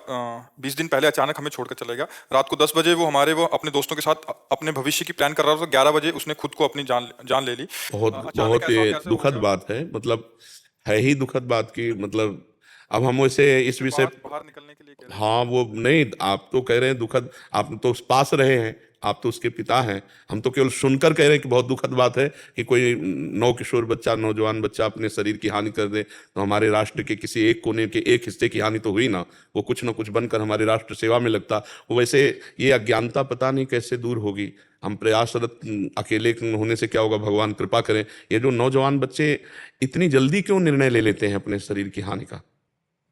20 दिन पहले अचानक हमें छोड़कर चला गया। रात को 10 बजे वो अपने दोस्तों के साथ अपने भविष्य की प्लान कर रहा था, तो 11 बजे उसने खुद को अपनी जान ले ली। बहुत अचानक बहुत ऐसा ये कैसे हो दुखद गया? बात है, मतलब है ही दुखद बात की, मतलब अब हम वैसे इस फिर विषय। बाहर बाहर निकलने के लिए कह रहे थे। हाँ, वो नहीं, आप तो कह रहे हैं दुखद, आप तो उस पास रहे हैं, आप तो उसके पिता हैं। हम तो केवल सुनकर कह रहे हैं कि बहुत दुखद बात है कि कोई नौ किशोर बच्चा, नौजवान बच्चा अपने शरीर की हानि कर दे। तो हमारे राष्ट्र के किसी एक कोने के एक हिस्से की हानि तो हुई ना, वो कुछ ना कुछ बनकर हमारे राष्ट्र सेवा में लगता। वैसे ये अज्ञानता पता नहीं कैसे दूर होगी। हम प्रयासरत, अकेले होने से क्या होगा, भगवान कृपा करें। ये जो नौजवान बच्चे इतनी जल्दी क्यों निर्णय ले लेते हैं अपने शरीर की हानि का?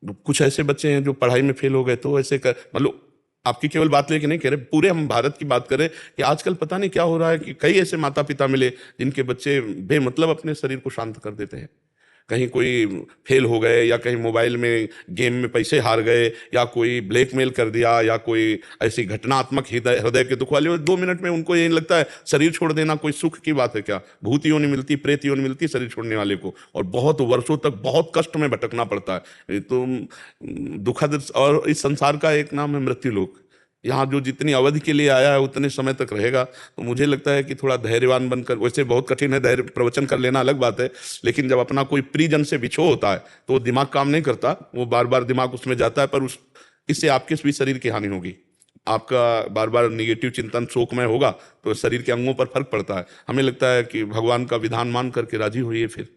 कुछ ऐसे बच्चे हैं जो पढ़ाई में फेल हो गए, तो ऐसे कर, मतलब आपकी केवल बात लेके नहीं कह रहे, पूरे हम भारत की बात करें कि आजकल पता नहीं क्या हो रहा है कि कई ऐसे माता पिता मिले जिनके बच्चे बेमतलब अपने शरीर को शांत कर देते हैं। कहीं कोई फेल हो गए, या कहीं मोबाइल में गेम में पैसे हार गए, या कोई ब्लैकमेल कर दिया, या कोई ऐसी घटनात्मक हृदय हृदय के दुख वाले, 2 मिनट में उनको ये लगता है शरीर छोड़ देना कोई सुख की बात है क्या? भूत योनि मिलती, प्रेत योनि मिलती शरीर छोड़ने वाले को, और बहुत वर्षों तक बहुत कष्ट में भटकना पड़ता है। ये तो दुखद, और इस संसार का एक नाम है मृत्यु लोक। यहाँ जो जितनी अवधि के लिए आया है उतने समय तक रहेगा। तो मुझे लगता है कि थोड़ा धैर्यवान बनकर, वैसे बहुत कठिन है धैर्य प्रवचन कर लेना अलग बात है, लेकिन जब अपना कोई प्रियजन से विछोह होता है तो वो दिमाग काम नहीं करता, वो बार बार दिमाग उसमें जाता है, पर इससे आपके भी शरीर की हानि होगी। आपका बार बार निगेटिव चिंतन शोकमय होगा तो शरीर के अंगों पर फर्क पड़ता है। हमें लगता है कि भगवान का विधान मान करके राजी होइए, फिर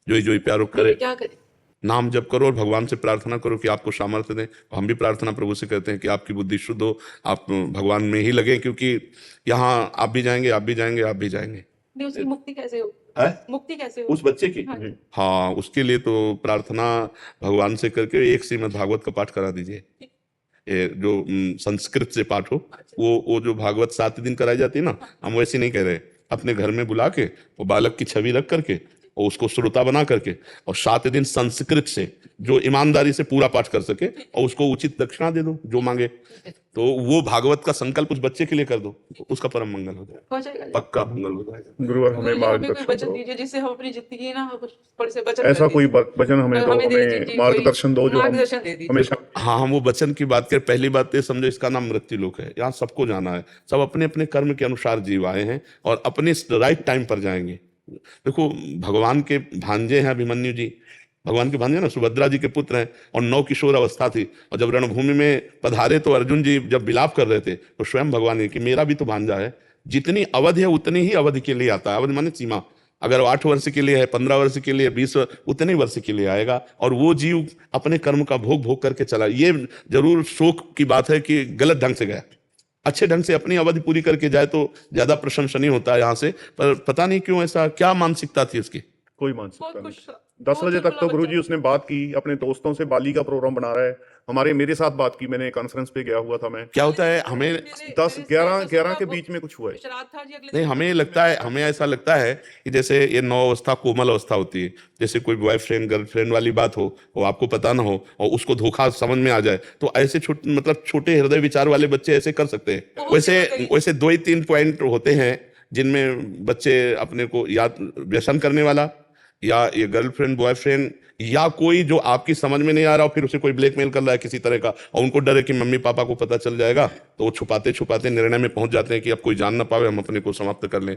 जो ही प्यारो करे, क्या करें? नाम जप करो और भगवान से प्रार्थना करो कि आपको सामर्थ्य दें। हम भी प्रार्थना प्रभु से करते हैं कि आपकी बुद्धि शुद्ध हो, आप भगवान में ही लगे, क्योंकि यहाँ आप भी जाएंगे, आप भी जाएंगे, आप भी जाएंगे। नहीं, उसकी मुक्ति कैसे हो? है मुक्ति कैसे हो? उस बच्चे की। हाँ जी। हाँ, उसके लिए तो प्रार्थना भगवान से करके एक श्रीमद् भागवत का पाठ करा दीजिए। ये जो संस्कृत से पाठ हो, वो जो भागवत 7 दिन कराई जाती है ना, हम वैसे नहीं कह रहे। अपने घर में बुला के वो बालक की छवि रख करके और उसको श्रोता बना करके, और 7 दिन संस्कृत से जो ईमानदारी से पूरा पाठ कर सके, और उसको उचित दक्षिणा दे दो जो मांगे। तो वो भागवत का संकल्प उस बच्चे के लिए कर दो, तो उसका परम मंगल हो जाएगा, हो जाएगा जी। पक्का मंगल हो जाएगा। गुरुवर हमें गुरु जी, हमें कोई मार्गदर्शन वचन करो, दीजिए जिससे हम अपनी जिंदगी ना कुछ थोड़े से वचन ऐसा कर कोई दीजिए। वचन हमें दो, हमें दे दीजिए हमें जी, मार्गदर्शन दो कोई जो हम मार्गदर्शन दे दीजिए। हमेशा। हाँ, हम वो वचन की बात करें, पहली बात तो ये समझो, इसका नाम मृत्यु लोक है। यहाँ सबको जाना है, सब अपने अपने कर्म के अनुसार जीव आए हैं और अपने राइट टाइम पर जाएंगे। देखो, भगवान के भांजे हैं अभिमन्यु जी, भगवान के भांजे ना, सुभद्रा जी के पुत्र हैं, और 9 किशोर अवस्था थी, और जब रणभूमि में पधारे तो अर्जुन जी जब विलाप कर रहे थे तो स्वयं भगवान ने कि मेरा भी तो भांजा है, जितनी अवधि है उतनी ही अवधि के लिए आता है। अवधि माने सीमा, अगर 8 वर्ष के लिए है, 15 वर्ष के लिए, 20 वर्ष, उतने वर्ष के लिए आएगा, और वो जीव अपने कर्म का भोग भोग करके चला। ये जरूर शोक की बात है कि गलत ढंग से गया, अच्छे ढंग से अपनी अवधि पूरी करके जाए तो ज्यादा प्रशंसनीय होता है यहाँ से। पर पता नहीं क्यों ऐसा, क्या मानसिकता थी उसकी। कोई बहुत मानसिकता खुश नहीं। था, 10 बहुत बजे तक चुलबुला तो बच्चा। गुरुजी उसने बात की अपने दोस्तों से, बाली का प्रोग्राम बना रहा है। मेरे साथ बात की, मैंने कॉन्फ्रेंस पे गया हुआ था मैं। क्या होता है, हमें 10-11 के बीच में कुछ हुआ है। श्राद्ध था जी, अगले नहीं, दिन। हमें लगता है, हमें ऐसा लगता है कि जैसे ये 9 अवस्था कोमल अवस्था होती है, जैसे कोई बॉयफ्रेंड गर्लफ्रेंड वाली बात हो, वो आपको पता ना हो और उसको धोखा समझ में आ जाए, तो ऐसे छोटे, मतलब छोटे हृदय विचार वाले बच्चे ऐसे कर सकते हैं। बहुत वैसे जगह गई। वैसे 2 ही 3 पॉइंट होते हैं जिनमें बच्चे अपने को, या व्यसन करने वाला, या ये गर्लफ्रेंड बॉयफ्रेंड, या कोई जो आपकी समझ में नहीं आ रहा हो, फिर उसे कोई ब्लैकमेल कर रहा है किसी तरह का, और उनको डर है कि मम्मी पापा को पता चल जाएगा, तो वो छुपाते छुपाते निर्णय में पहुंच जाते हैं कि अब कोई जान ना पावे, हम अपने को समाप्त कर लें।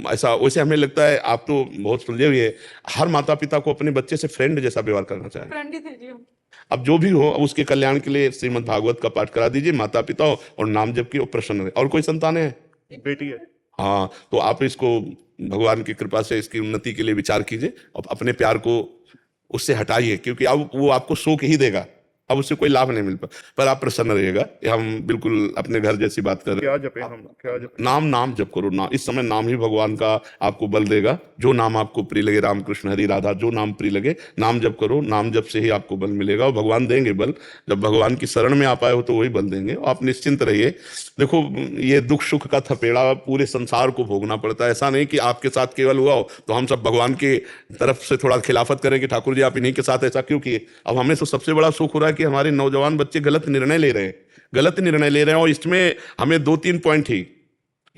ऐसा, वैसे हमें लगता है आप तो बहुत सुलझे हुए हैं। हर माता पिता को अपने बच्चे से फ्रेंड जैसा व्यवहार करना चाहिए। फ्रेंड ही थे जी हम। अब जो भी हो, अब उसके कल्याण के लिए श्रीमद् भागवत का पाठ करा दीजिए, माता पिता हो और नाम जप की, और प्रसन्न रहे। और कोई संतान है? बेटी है। हाँ, तो आप इसको भगवान की कृपा से इसकी उन्नति के लिए विचार कीजिए, और अपने प्यार को उससे हटाइए, क्योंकि अब वो आपको शोक ही देगा, अब उससे कोई लाभ नहीं मिल पा। पर आप प्रसन्न रहिएगा, हम बिल्कुल अपने घर जैसी बात कर रहे क्या जपे हम, क्या जपे? नाम जप करो ना, इस समय नाम ही भगवान का आपको बल देगा। जो नाम आपको प्रिय लगे, राम कृष्ण हरि राधा, जो नाम प्रिय लगे नाम जप करो, नाम जप से ही आपको बल मिलेगा, और भगवान देंगे बल। जब भगवान की शरण में आप आए हो तो वही बल देंगे, और आप निश्चिंत रहिए। देखो, ये दुख सुख का थपेड़ा पूरे संसार को भोगना पड़ता है। ऐसा नहीं कि आपके साथ केवल हुआ हो तो हम सब भगवान की तरफ से थोड़ा खिलाफत करें कि ठाकुर जी आप इन्हीं के साथ ऐसा क्यों किए। अब हमें तो सबसे बड़ा सुख हो रहा है कि हमारे नौजवान बच्चे गलत निर्णय ले रहे हैं, और इसमें हमें 2-3 पॉइंट ही,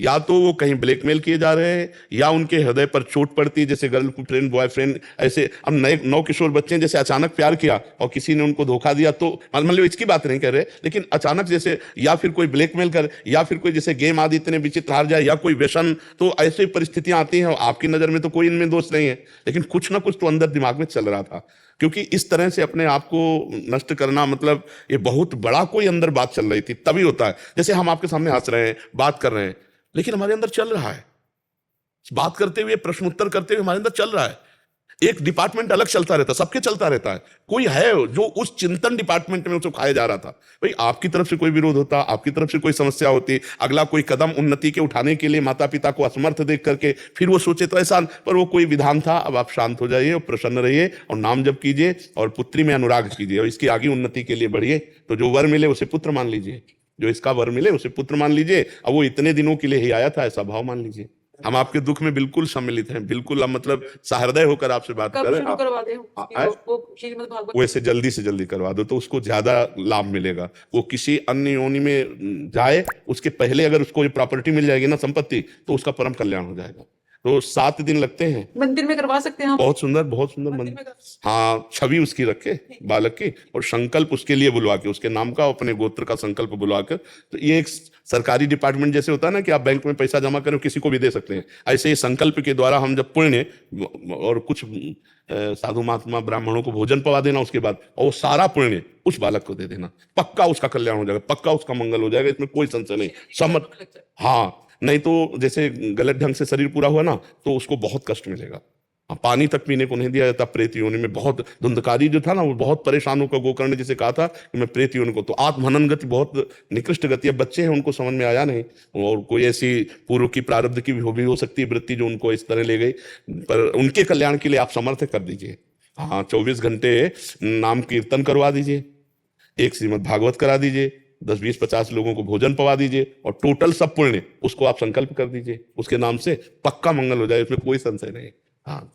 या तो वो कहीं ब्लैकमेल किए जा रहे हैं या उनके हृदय पर चोट पड़ती है, जैसे गर्लफ्रेंड बॉयफ्रेंड ऐसे। अब नए नौ किशोर बच्चे जैसे अचानक प्यार किया और किसी ने उनको धोखा दिया, तो मतलब इसकी बात नहीं कर रहे, लेकिन अचानक जैसे या फिर कोई ब्लैकमेल कर या फिर कोई जैसे गेम आदि इतने विचित्र हार जाए या कोई व्यसन, तो ऐसी परिस्थितियां आती हैं। आपकी नजर में तो कोई इनमें दोष नहीं है, लेकिन कुछ ना कुछ तो अंदर दिमाग में चल रहा था, क्योंकि इस तरह से अपने आप को नष्ट करना मतलब ये बहुत बड़ा कोई अंदर बात चल रही थी। तभी होता है जैसे हम आपके सामने हंस रहे हैं, बात कर रहे हैं, लेकिन हमारे अंदर चल रहा है, बात करते हुए प्रश्न उत्तर करते हुए हमारे अंदर चल रहा है। एक डिपार्टमेंट अलग चलता रहता है, सबके चलता रहता है, कोई है जो उस चिंतन डिपार्टमेंट में उसको खाया जा रहा था। भाई आपकी तरफ से कोई विरोध होता, आपकी तरफ से कोई समस्या होती, अगला कोई कदम उन्नति के उठाने के लिए माता पिता को असमर्थ देख करके फिर वो सोचे तो ऐसा, पर वो कोई विधान था। अब आप शांत हो जाइए और प्रसन्न रहिए और नाम जप कीजिए और पुत्री में अनुराग कीजिए और इसकी आगे उन्नति के लिए बढ़िए। तो जो वर मिले उसे पुत्र मान लीजिए, जो इसका वर मिले उसे पुत्र मान लीजिए। अब वो इतने दिनों के लिए ही आया था, ऐसा भाव मान लीजिए। हम आपके दुख में बिल्कुल सम्मिलित हैं, बिल्कुल हम मतलब सहृदय होकर आपसे बात कब कर रहे शुरू करवा दें हैं। वो श्रीमद् भागवत? वैसे जल्दी से जल्दी करवा दो तो उसको ज्यादा लाभ मिलेगा। वो किसी अन्य योनि में जाए, उसके पहले अगर उसको ये प्रॉपर्टी मिल जाएगी ना, संपत्ति, तो उसका परम कल्याण हो जाएगा। तो 7 दिन लगते हैं। मंदिर में करवा सकते हैं हम? बहुत सुंदर मंदिर। हाँ, छवि उसकी रखे बालक की और संकल्प उसके लिए बुलवा के, उसके नाम का अपने गोत्र का संकल्प बुलवा कर। तो ये एक सरकारी डिपार्टमेंट जैसे होता है ना कि आप बैंक में पैसा जमा करें किसी को भी दे सकते हैं, ऐसे ही संकल्प के द्वारा हम जब पुण्य और कुछ साधु महात्मा ब्राह्मणों को भोजन पवा देना उसके बाद, और वो सारा पुण्य उस बालक को दे देना, पक्का उसका कल्याण हो जाएगा, पक्का उसका मंगल हो जाएगा, इसमें कोई संशय नहीं। समझ? हाँ, नहीं तो जैसे गलत ढंग से शरीर पूरा हुआ ना तो उसको बहुत कष्ट मिलेगा। पानी तक पीने को नहीं दिया जाता प्रेत योनि में। बहुत धुंधकारी जो था ना, वो बहुत परेशान होकर गोकर्ण ने जिसे कहा था कि मैं प्रेत योनि को, तो आत्महनन गति बहुत निकृष्ट गति है। बच्चे हैं, उनको समझ में आया नहीं, और कोई ऐसी पूर्व की प्रारब्ध की भी हो सकती है वृत्ति जो उनको इस तरह ले गई, पर उनके कल्याण के लिए आप समर्थ कर दीजिए। हाँ, 24 घंटे नाम कीर्तन करवा दीजिए, एक श्रीमद् भागवत करा दीजिए, 10, 20, 50 लोगों को भोजन पवा दीजिए और टोटल सब पुण्य उसको आप संकल्प कर दीजिए उसके नाम से, पक्का मंगल हो जाए, इसमें कोई संशय नहीं। हाँ।